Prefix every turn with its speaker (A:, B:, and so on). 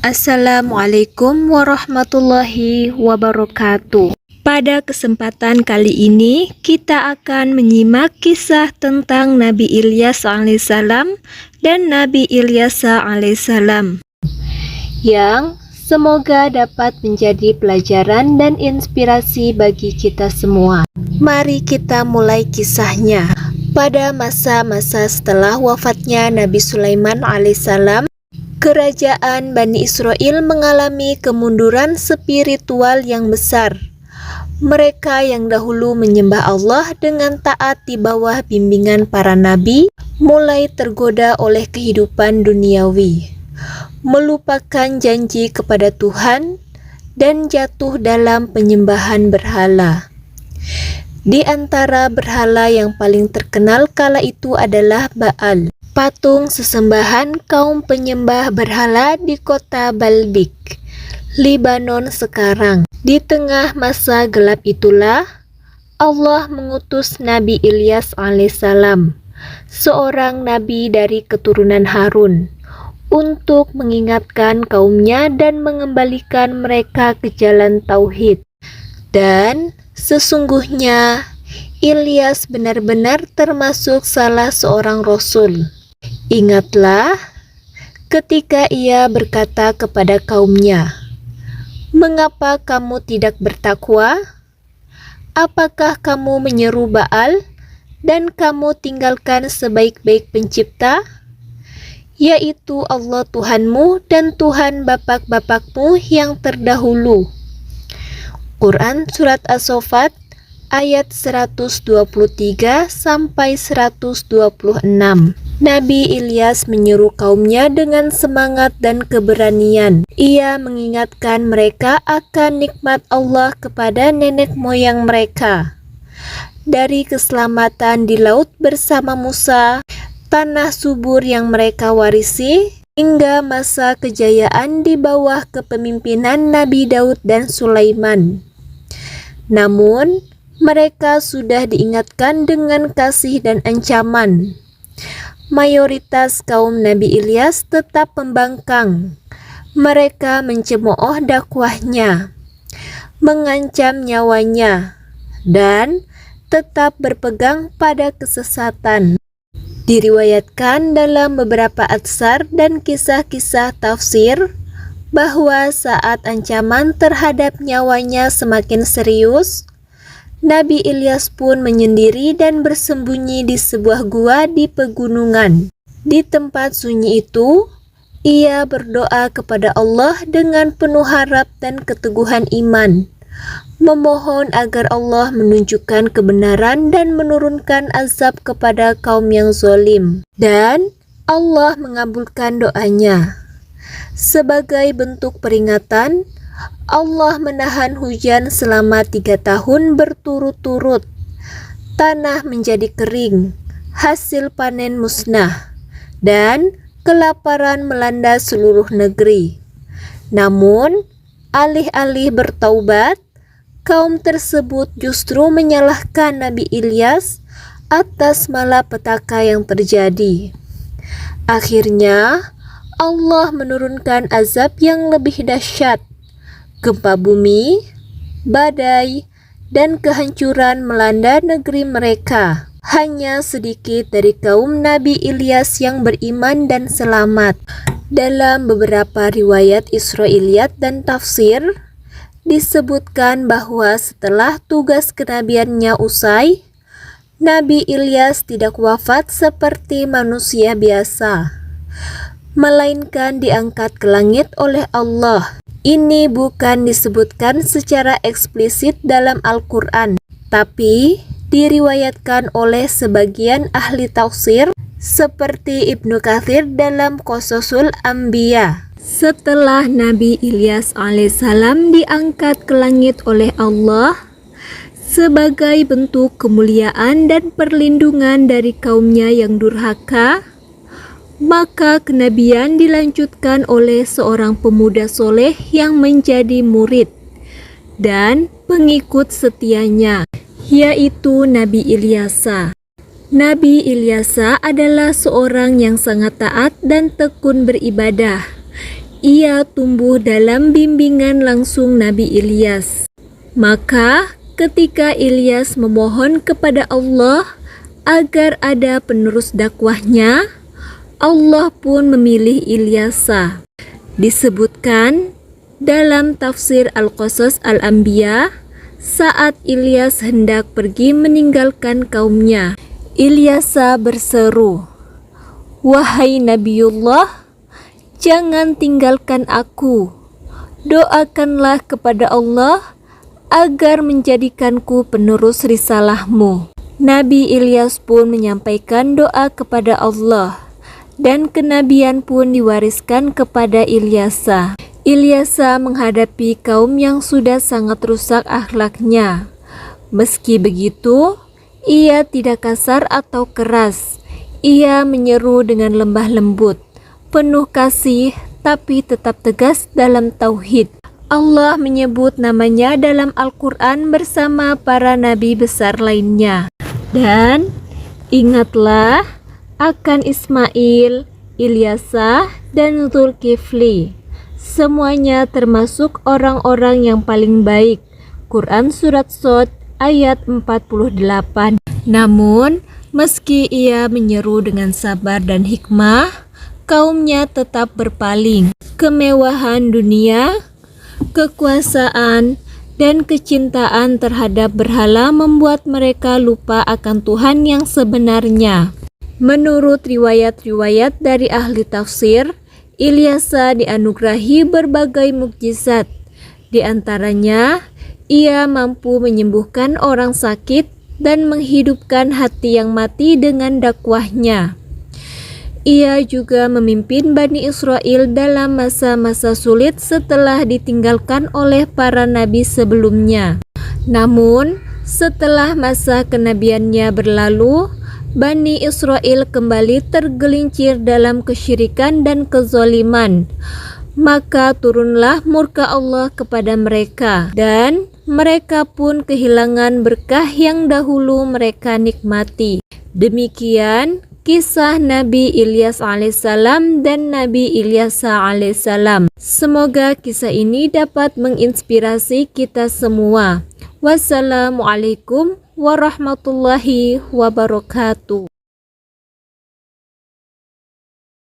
A: Assalamualaikum warahmatullahi wabarakatuh. Pada kesempatan kali ini kita akan menyimak kisah tentang Nabi Ilyas alaihissalam dan Nabi Ilyasa alaihissalam yang semoga dapat menjadi pelajaran dan inspirasi bagi kita semua. Mari kita mulai kisahnya. Pada masa-masa setelah wafatnya Nabi Sulaiman alaihissalam, kerajaan Bani Israel mengalami kemunduran spiritual yang besar. Mereka yang dahulu menyembah Allah dengan taat di bawah bimbingan para nabi, mulai tergoda oleh kehidupan duniawi, melupakan janji kepada Tuhan, dan jatuh dalam penyembahan berhala. Di antara berhala yang paling terkenal kala itu adalah Baal, patung sesembahan kaum penyembah berhala di kota Baalbek, Lebanon sekarang. Di tengah masa gelap itulah Allah mengutus Nabi Ilyas alaihissalam, seorang nabi dari keturunan Harun, untuk mengingatkan kaumnya dan mengembalikan mereka ke jalan tauhid. Dan sesungguhnya Ilyas benar-benar termasuk salah seorang rasul. Ingatlah ketika ia berkata kepada kaumnya, "Mengapa kamu tidak bertakwa? Apakah kamu menyeru Baal dan kamu tinggalkan sebaik-baik pencipta, yaitu Allah Tuhanmu dan Tuhan bapak-bapakmu yang terdahulu?" Quran Surat As-Saffat ayat 123 sampai 126. Nabi Ilyas menyeru kaumnya dengan semangat dan keberanian. Ia mengingatkan mereka akan nikmat Allah kepada nenek moyang mereka, dari keselamatan di laut bersama Musa, tanah subur yang mereka warisi, hingga masa kejayaan di bawah kepemimpinan Nabi Daud dan Sulaiman. Namun, mereka sudah diingatkan dengan kasih dan ancaman. Mayoritas kaum Nabi Ilyas tetap membangkang. Mereka mencemooh dakwahnya, mengancam nyawanya, dan tetap berpegang pada kesesatan. Diriwayatkan dalam beberapa atsar dan kisah-kisah tafsir bahwa saat ancaman terhadap nyawanya semakin serius, Nabi Ilyas pun menyendiri dan bersembunyi di sebuah gua di pegunungan. Di tempat sunyi itu, ia berdoa kepada Allah dengan penuh harap dan keteguhan iman, memohon agar Allah menunjukkan kebenaran dan menurunkan azab kepada kaum yang zalim. Dan Allah mengabulkan doanya. Sebagai bentuk peringatan, Allah menahan hujan selama 3 tahun berturut-turut. Tanah menjadi kering, hasil panen musnah, dan kelaparan melanda seluruh negeri. Namun, alih-alih bertaubat, kaum tersebut justru menyalahkan Nabi Ilyas atas malapetaka yang terjadi. Akhirnya, Allah menurunkan azab yang lebih dahsyat. Gempa bumi, badai, dan kehancuran melanda negeri mereka. Hanya sedikit dari kaum Nabi Ilyas yang beriman dan selamat. Dalam beberapa riwayat Israiliyat dan tafsir, disebutkan bahwa setelah tugas kenabiannya usai, Nabi Ilyas tidak wafat seperti manusia biasa, melainkan diangkat ke langit oleh Allah. Ini bukan disebutkan secara eksplisit dalam Al-Quran, tapi diriwayatkan oleh sebagian ahli tafsir seperti Ibnu Katsir dalam Qasasul Anbiya. Setelah Nabi Ilyas alaihissalam diangkat ke langit oleh Allah sebagai bentuk kemuliaan dan perlindungan dari kaumnya yang durhaka, maka kenabian dilanjutkan oleh seorang pemuda soleh yang menjadi murid dan pengikut setianya, yaitu Nabi Ilyasa. Nabi Ilyasa adalah seorang yang sangat taat dan tekun beribadah. ia tumbuh dalam bimbingan langsung Nabi Ilyas. Maka ketika Ilyas memohon kepada Allah agar ada penerus dakwahnya, Allah pun memilih Ilyasa. Disebutkan dalam tafsir Al-Qasas Al-Anbiya, saat Ilyas hendak pergi meninggalkan kaumnya, Ilyasa berseru, "Wahai Nabiullah, jangan tinggalkan aku. Doakanlah kepada Allah agar menjadikanku penerus risalahmu." Nabi Ilyas pun menyampaikan doa kepada Allah, dan kenabian pun diwariskan kepada Ilyasa. Ilyasa menghadapi kaum yang sudah sangat rusak akhlaknya. Meski begitu, ia tidak kasar atau keras. Ia menyeru dengan lembah lembut, penuh kasih, tapi tetap tegas dalam tauhid. Allah menyebut namanya dalam Al-Quran bersama para nabi besar lainnya. Dan ingatlah akan Ismail, Ilyasa, dan Zulkifli. Semuanya termasuk orang-orang yang paling baik. Quran Surat Shad ayat 48. Namun, meski ia menyeru dengan sabar dan hikmah, kaumnya tetap berpaling. Kemewahan dunia, kekuasaan, dan kecintaan terhadap berhala membuat mereka lupa akan Tuhan yang sebenarnya. Menurut riwayat-riwayat dari ahli tafsir, Ilyasa dianugerahi berbagai mukjizat. Di antaranya, ia mampu menyembuhkan orang sakit dan menghidupkan hati yang mati dengan dakwahnya. Ia juga memimpin Bani Israel dalam masa-masa sulit setelah ditinggalkan oleh para nabi sebelumnya. Namun, setelah masa kenabiannya berlalu, Bani Israel kembali tergelincir dalam kesyirikan dan kezaliman. Maka turunlah murka Allah kepada mereka, dan mereka pun kehilangan berkah yang dahulu mereka nikmati. Demikian kisah Nabi Ilyas alaihissalam dan Nabi Ilyasa alaihissalam. Semoga kisah ini dapat menginspirasi kita semua. Wassalamualaikum warahmatullahi wabarakatuh.